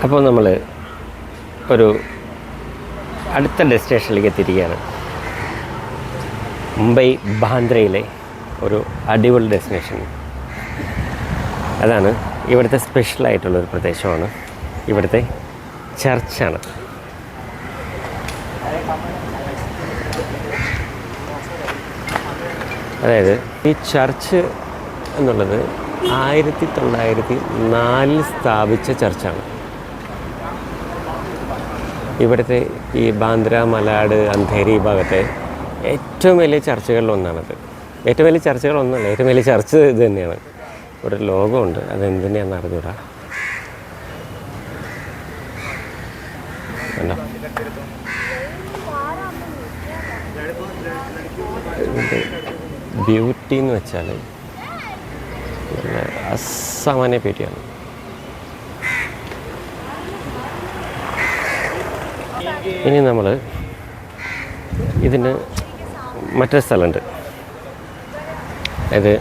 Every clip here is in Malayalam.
അപ്പോൾ നമ്മൾ ഒരു അടുത്ത ഡെസ്റ്റിനേഷനിലേക്ക് എത്തിയിരിക്കുകയാണ്. മുംബൈ ബാന്ദ്രയിലെ ഒരു അടിപൊളി ഡെസ്റ്റിനേഷൻ. അതാണ് ഇവിടുത്തെ സ്പെഷ്യലായിട്ടുള്ളൊരു പ്രദേശമാണ്. ഇവിടുത്തെ ചർച്ചാണ്. അതായത് ഈ ചർച്ച് എന്നുള്ളത് 1904 സ്ഥാപിച്ച ചർച്ചാണ്. ഇവിടുത്തെ ഈ ബാന്ദ്ര, മലാഡ്, അന്ധേരി ഭാഗത്തെ ഏറ്റവും വലിയ ചർച്ചുകളിലൊന്നാണത്. ഏറ്റവും വലിയ ചർച്ചുകളൊന്നല്ല, ഏറ്റവും വലിയ ചർച്ച് ഇത് തന്നെയാണ്. ഇവിടെ ഒരു ലോഗമുണ്ട്, അതെന്തിനാണെന്ന് അറിഞ്ഞൂടാ. കണ്ടോ, ബ്യൂട്ടി എന്ന് വെച്ചാൽ നല്ല അസാമാന്യ ബ്യൂട്ടിയാണ്. ഇനി നമ്മൾ ഇതിന് മറ്റൊരു സ്ഥലമുണ്ട്. അതായത്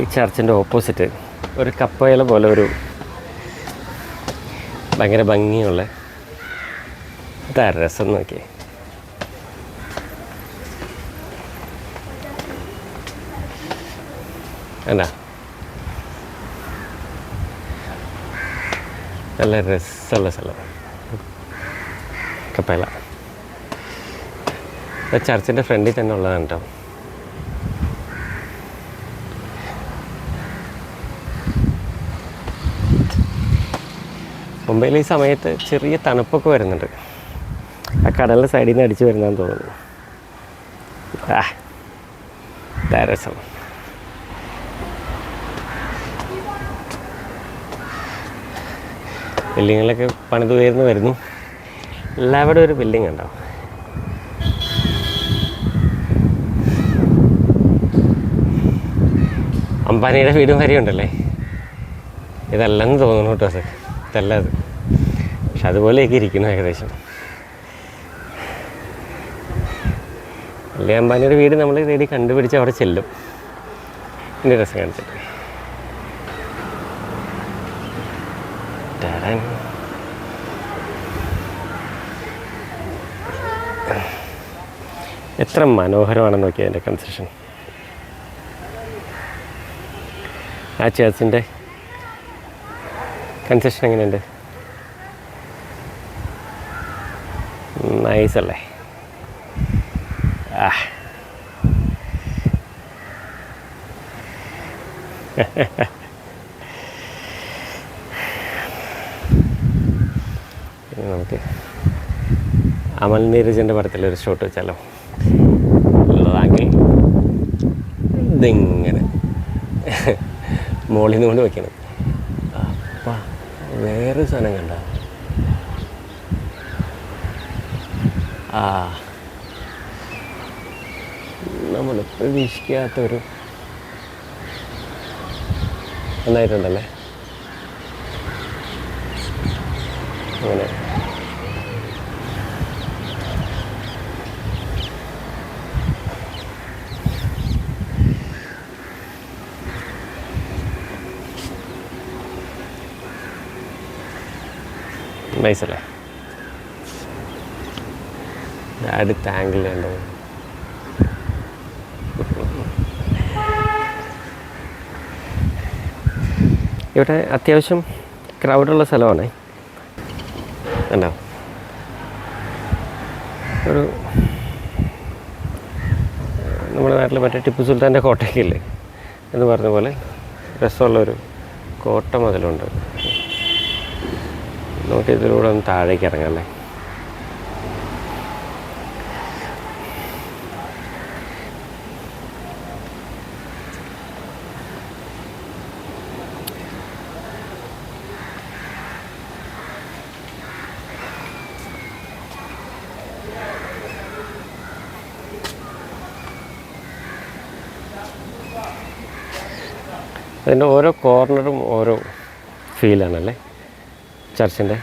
ഈ ചർച്ചിൻ്റെ ഓപ്പോസിറ്റ് ഒരു കപ്പേല പോലെ ഒരു ഭയങ്കര ഭംഗിയുള്ള രസം നോക്കിയേ. അല്ല, നല്ല രസമുള്ള സ്ഥലം കപ്പേല. ചർച്ചിൻ്റെ ഫ്രണ്ടിൽ തന്നെ ഉള്ളതാണ് കേട്ടോ. മുംബൈയിൽ ഈ സമയത്ത് ചെറിയ തണുപ്പൊക്കെ വരുന്നുണ്ട്. ആ കടലിൻ്റെ സൈഡിൽ നിന്ന് അടിച്ച് വരുന്നതെന്ന് തോന്നുന്നു. രസം. ബിൽഡിങ്ങുകളൊക്കെ പണിത് ഉയർന്ന് വരുന്നു. എല്ലാവിടെ ഒരു ബിൽഡിംഗ് ഉണ്ടാവും. അംബാനിയുടെ വീടും വരെ ഉണ്ടല്ലേ. ഇതല്ലെന്ന് തോന്നുന്നു കേട്ടോ. ഇതല്ല അത്, പക്ഷെ അതുപോലെയൊക്കെ ഇരിക്കുന്നു ഏകദേശം. അല്ലേ അംബാനിയുടെ വീട് നമ്മൾ തേടി കണ്ടുപിടിച്ച് അവിടെ ചെല്ലും. എൻ്റെ രസം കാണിച്ചിട്ട് എത്ര മനോഹരമാണെന്ന് നോക്കിയാൽ എൻ്റെ കൺസ്ട്രക്ഷൻ. ആ ചേർച്ചിൻ്റെ കൺസ്ട്രക്ഷൻ എങ്ങനെയുണ്ട്? നൈസല്ലേ? നമുക്ക് അമൽ നീരജിൻ്റെ പടത്തിലൊരു ഷോട്ട് വെച്ചാലോ? ഇതിങ്ങനെ മോളിൽ നിന്ന് കൊണ്ട് വയ്ക്കണം. അപ്പം വേറെ സാധനം കണ്ട നമ്മൾ പ്രതീക്ഷിക്കാത്തൊരു നന്നായിട്ടുണ്ടല്ലേ. അങ്ങനെ നൈസല്ലേ? അടുത്ത ആംഗിളുണ്ടോ? ഇവിടെ അത്യാവശ്യം ക്രൗഡുള്ള സ്ഥലമാണ്. ഉണ്ടോ? ഒരു നമ്മുടെ നാട്ടിൽ മറ്റേ ടിപ്പു സുൽത്താൻ്റെ കോട്ടയൊക്കെ ഇല്ലേ എന്ന് പറഞ്ഞ പോലെ രസമുള്ളൊരു കോട്ട മുതലുണ്ട്. നമുക്ക് ഇതിലൂടെ ഒന്ന് താഴേക്ക് ഇറങ്ങാം അല്ലേ? അതിൻ്റെ ഓരോ കോർണറും ഓരോ ഫീലാണല്ലേ ചർച്ചിൻ്റെ.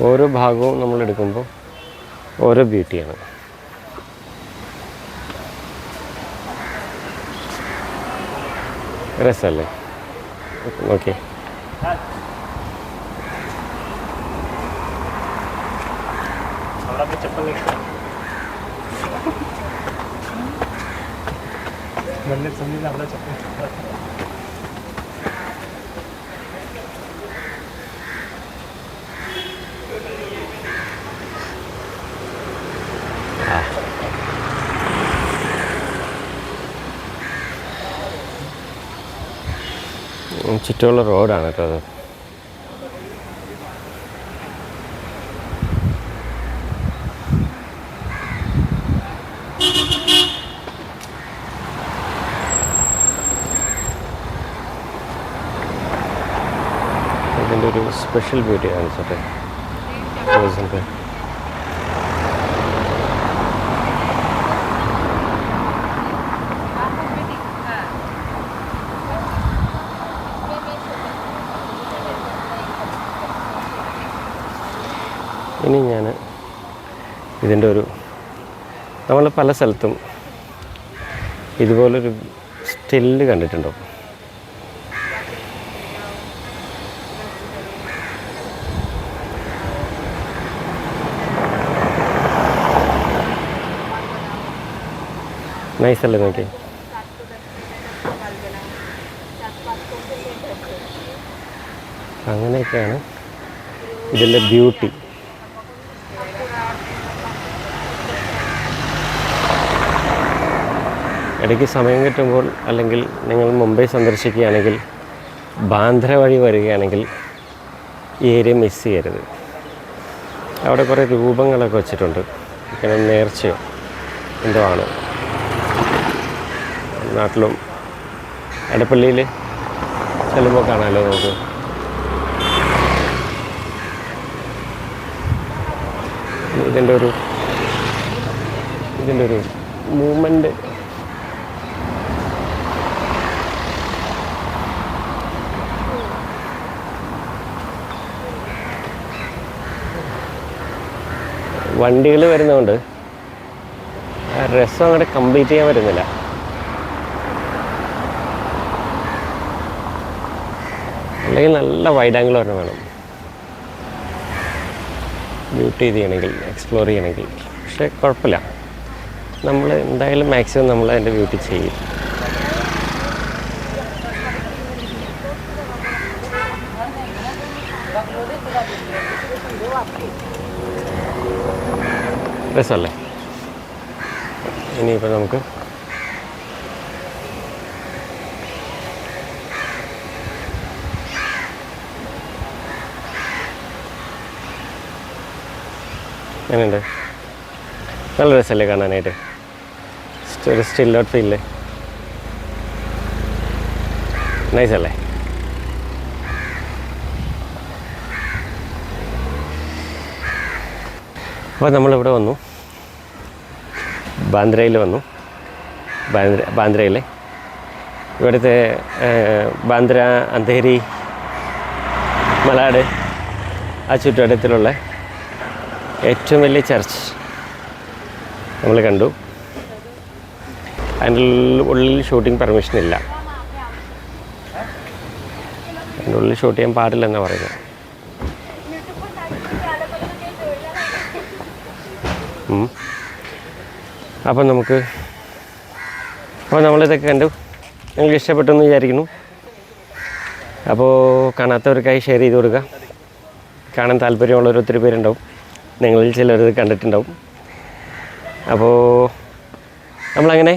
ഓരോ ഭാഗവും നമ്മളെടുക്കുമ്പോൾ ഓരോ ബ്യൂട്ടിയാണ്. രസമല്ലേ? ഓക്കെ. ചുറ്റുമുള്ള റോഡാണ് കേട്ടോ അത്. ഇതിൻ്റെ ഒരു സ്പെഷ്യൽ ബ്യൂട്ടി കാണിച്ചോട്ടെ. റോസിൻ്റെ ഇനി ഞാൻ ഇതിൻ്റെ ഒരു നമ്മൾ പല സ്ഥലത്തും ഇതുപോലൊരു സ്റ്റില്ല് കണ്ടിട്ടുണ്ടോ? നൈസല്ലേ നോക്കി. അങ്ങനെയൊക്കെയാണ് ഇതിൻ്റെ ബ്യൂട്ടി. ഇടയ്ക്ക് സമയം കിട്ടുമ്പോൾ അല്ലെങ്കിൽ നിങ്ങൾ മുംബൈ സന്ദർശിക്കുകയാണെങ്കിൽ ബാന്ദ്ര വഴി വരികയാണെങ്കിൽ ഈ ഏരിയ മിസ് ചെയ്യരുത്. അവിടെ കുറേ രൂപങ്ങളൊക്കെ വെച്ചിട്ടുണ്ട്. ഇങ്ങനെ നേർച്ചയോ എന്തോ ആണ്. നാട്ടിലും എടപ്പള്ളിയിൽ ചെല്ലുമ്പോൾ കാണാമല്ലോ നമുക്ക്. ഇതിൻ്റെ ഒരു മൂവ്മെൻറ്റ് വണ്ടികൾ വരുന്നതുകൊണ്ട് രസം അങ്ങോട്ട് കംപ്ലീറ്റ് ചെയ്യാൻ പറ്റുന്നില്ല. അല്ലെങ്കിൽ നല്ല വൈഡ് ആംഗിൾ ഒരെണ്ണം വേണം ബ്യൂട്ടി ചെയ്യണമെങ്കിൽ, എക്സ്പ്ലോർ ചെയ്യണമെങ്കിൽ. പക്ഷേ കുഴപ്പമില്ല, നമ്മൾ എന്തായാലും മാക്സിമം നമ്മൾ അതിൻ്റെ ബ്യൂട്ടി ചെയ്യും. രസമല്ലേ? ഇനിയിപ്പോൾ നമുക്ക് എങ്ങനെയുണ്ട്? നല്ല രസമല്ലേ കാണാനായിട്ട്? ഒരു സ്റ്റിൽ ഔട്ട് ഫീലില്ലേ? നൈസല്ലേ? അപ്പോൾ നമ്മളിവിടെ വന്നു, ബാന്ദ്രയിൽ വന്നു. ബാന്ദ്രയിലെ ഇവിടുത്തെ ബാന്ദ്ര, അന്ധേരി, മലാഡ് ആ ചുറ്റുവട്ടത്തിലുള്ള ഏറ്റവും വലിയ ചർച്ച് നമ്മൾ കണ്ടു. അതിൻ്റെ ഉള്ളിൽ ഷൂട്ടിംഗ് പെർമിഷൻ ഇല്ല. അതിൻ്റെ ഉള്ളിൽ ഷൂട്ട് ചെയ്യാൻ പാടില്ലെന്നാണ് പറയുന്നത്. അപ്പം നമ്മളിതൊക്കെ കണ്ടു. നിങ്ങൾക്ക് ഇഷ്ടപ്പെട്ടെന്ന് വിചാരിക്കുന്നു. അപ്പോൾ കാണാത്തവർക്കായി ഷെയർ ചെയ്ത് കൊടുക്കുക. കാണാൻ താല്പര്യമുള്ളവർ ഒത്തിരി പേരുണ്ടാവും. നിങ്ങളിൽ ചിലരത് കണ്ടിട്ടുണ്ടാവും. അപ്പോൾ നമ്മളങ്ങനെ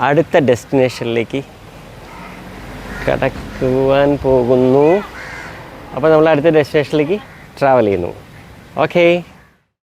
അടുത്ത ഡെസ്റ്റിനേഷനിലേക്ക് കടക്കുവാൻ പോകുന്നു. അപ്പോൾ നമ്മൾ അടുത്ത ഡെസ്റ്റിനേഷനിലേക്ക് ട്രാവൽ ചെയ്യുന്നു. ഓക്കേ.